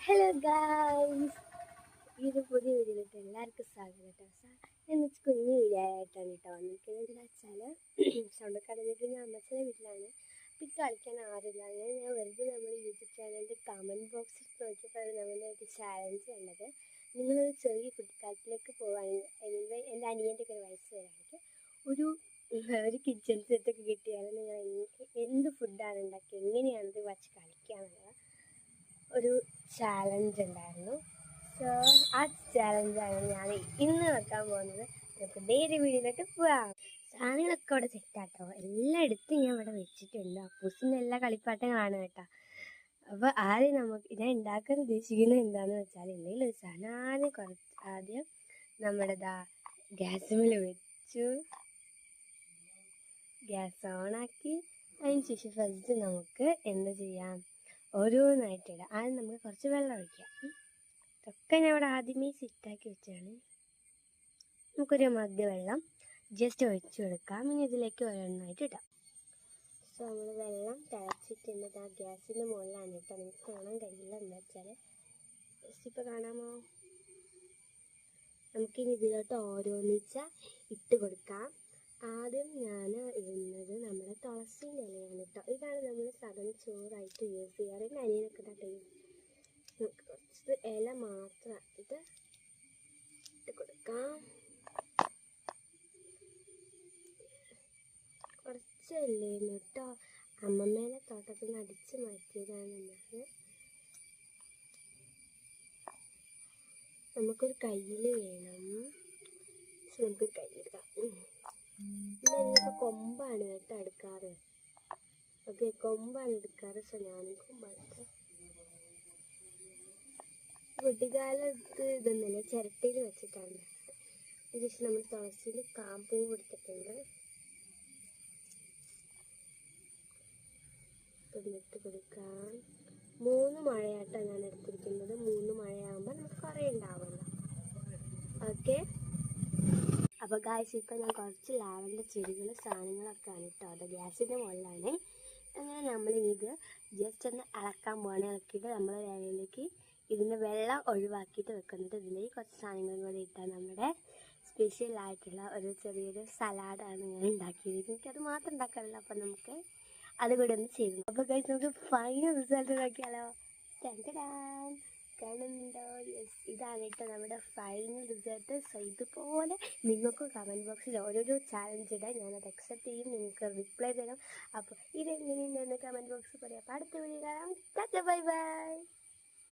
Hello guys, ഇത് പുതിയ വീഡിയോയിലിട്ട് എല്ലാവർക്കും സ്വാഗതം കേട്ടോ. ഞാൻ കുഞ്ഞു വീഡിയോ ആയിട്ടാണ് കേട്ടോ വന്നിരിക്കുന്നത്. എന്താ വെച്ചാൽ സൗണ്ട് കടന്നിട്ട് ഞാൻ അമ്മച്ചയുടെ വീട്ടിലാണ്. അപ്പം ഇത് കളിക്കാൻ ആരില്ല. ഞാൻ വെറുതെ നമ്മുടെ യൂട്യൂബ് ചാനലിൻ്റെ കമൻറ്റ് ബോക്സിൽ നോക്കിയപ്പോഴാണ് നമ്മുടെ ഒരു ചാലഞ്ച് കണ്ടത്. നിങ്ങളൊരു ചെറിയ കുട്ടിക്കാലത്തിലേക്ക് പോവുകയാണെങ്കിൽ എൻ്റെ അനിയൻ്റെ ഒക്കെ ഒരു വയസ്സ് വരാണെങ്കിൽ ഒരു കിച്ചൺ സെറ്റൊക്കെ കിട്ടിയാൽ നിങ്ങൾ എന്ത് ഫുഡാണ് ഉണ്ടാക്കി എങ്ങനെയാണത് വച്ച് കളിക്കാന്നുള്ളത് ഒരു ചാലഞ്ച് ഉണ്ടായിരുന്നു. സോ ആ ചാലഞ്ചാണ് ഞാൻ ഇന്ന് വെക്കാൻ പോകുന്നത്. നമുക്ക് നേരെ വീടിനോട്ട് പോവാം. സാധനങ്ങളൊക്കെ അവിടെ സെറ്റാട്ടോ, എല്ലായിടത്തും ഞാൻ ഇവിടെ വെച്ചിട്ടുണ്ട്. അപ്പൂസിൻ്റെ എല്ലാ കളിപ്പാട്ടങ്ങളാണ് കേട്ടോ. അപ്പോൾ ആദ്യം ഞാൻ ഉണ്ടാക്കാൻ ഉദ്ദേശിക്കുന്നത് എന്താണെന്ന് വെച്ചാൽ, എന്തെങ്കിലും ഒരു സാധനം ആദ്യം നമ്മുടെ ഗ്യാസിൽ വെച്ചു, ഗ്യാസ് ഓണാക്കി. അതിന് ശേഷം ഫസ്റ്റ് നമുക്ക് എന്ത് ചെയ്യാം, ഓരോന്നായിട്ടിടാം. ആദ്യം നമുക്ക് കുറച്ച് വെള്ളം ഒഴിക്കാം. ഇതൊക്കെ ഞാൻ ഇവിടെ ആദ്യമേ സെറ്റാക്കി വെച്ചാണ്. നമുക്കൊരു മഗ് വെള്ളം ജസ്റ്റ് ഒഴിച്ചു കൊടുക്കാം. ഇനി ഇതിലേക്ക് ഓരോന്നായിട്ട് ഇടാം. സോ നമ്മൾ വെള്ളം തിളച്ചിട്ടുണ്ട്. ആ ഗ്യാസിൻ്റെ മുകളിലാണ് കേട്ടോ. നമുക്ക് കാണാൻ കഴിയില്ല, എന്താ വെച്ചാൽ ജസ്റ്റ് ഇപ്പോൾ കാണാമോ. നമുക്കിനി ഇതിലോട്ട് ഓരോന്നിച്ച ഇട്ട് കൊടുക്കാം. ആദ്യം ഞാൻ ഇടുന്നത് നമ്മുടെ തുളസീൻ്റെ ഇലയാണ് കേട്ടോ. ഇതാണ് നമ്മൾ സാധാരണ ചോറായിട്ട് യൂസ് ചെയ്യാറ്. എൻ്റെ അനിയനൊക്കെ കേട്ടോ. നമുക്ക് കുറച്ച് ഇല മാത്രം ഇട്ട് കൊടുക്കാം. കുറച്ചല്ലേ കേട്ടോ, അമ്മമ്മേനെ തോട്ടത്തിൽ നിന്ന് അടിച്ച് മാറ്റിയതാണ്. നമുക്കൊരു കയ്യിൽ വേണം. നമുക്കൊരു കയ്യിലെടുക്കാം. ഇതെല്ലാം കൊമ്പാണ് കേട്ടോ എടുക്കാറ്. ഓക്കെ, കൊമ്പാണ് എടുക്കാറ്. സോ ഞാനും കൊമ്പെടുത്ത് കുട്ടിക്കാലത്ത് ഇതൊന്നുമില്ല, ചിരട്ടയിൽ വെച്ചിട്ടാണ്. ജസ്റ്റ് നമ്മൾ തുളസിയിൽ കാമ്പൂ കൊടുത്തിട്ടുണ്ട്. ഇട്ട് കൊടുക്കാം. 3 മഴയാട്ടോ ഞാൻ എടുത്തിരിക്കുന്നത്. 3 മഴയാകുമ്പോൾ നമുക്ക് കുറേ ഉണ്ടാവുമല്ലോ. ഓക്കെ, അപ്പോൾ ഗായ്സ് ഇപ്പോൾ ഞാൻ കുറച്ച് ലാവൻ്റെ ചെടികൾ സാധനങ്ങളൊക്കെ ആണ് കേട്ടോ. അത് ഗ്യാസിൻ്റെ മുകളിലാണ്. അങ്ങനെ നമ്മളിത് ജസ്റ്റ് ഒന്ന് ഇളക്കാൻ പോവാണ്. ഇളക്കിയിട്ട് നമ്മൾ ഇലയിലേക്ക് ഇതിൻ്റെ വെള്ളം ഒഴിവാക്കിയിട്ട് വെക്കുന്നുണ്ട്. ഇതിലേക്ക് കുറച്ച് സാധനങ്ങളും കൂടി ഇട്ടാൽ നമ്മുടെ സ്പെഷ്യലായിട്ടുള്ള ഒരു ചെറിയൊരു സലാഡാണ് ഞാൻ ഉണ്ടാക്കിയത്. എനിക്കത് മാത്രം ഉണ്ടാക്കാറില്ല. അപ്പം നമുക്ക് അതുകൂടെ ഒന്ന് ചെയ്തു. അപ്പോൾ ഗായ്സ് നമുക്ക് ഫൈനൽ റിസൾട്ട് നോക്കിയാലോ. കാണുന്നുണ്ടോ? യെസ്, ഇതാണ് കേട്ടോ നമ്മുടെ ഫൈനൽ റിസൾട്ട്. സോ ഇതുപോലെ നിങ്ങൾക്കും കമൻറ്റ് ബോക്സിൽ ഓരോരോ ചാലഞ്ച് ഇടാൻ ഞാനത് അക്സെപ്റ്റ് ചെയ്യും. നിങ്ങൾക്ക് റിപ്ലൈ തരാം. അപ്പോൾ ഇതെങ്ങനെയുണ്ടെന്ന് കമൻറ്റ് ബോക്സിൽ പറയാം. അപ്പോൾ അടുത്ത വീഡിയോ കാണാം. Bye bye.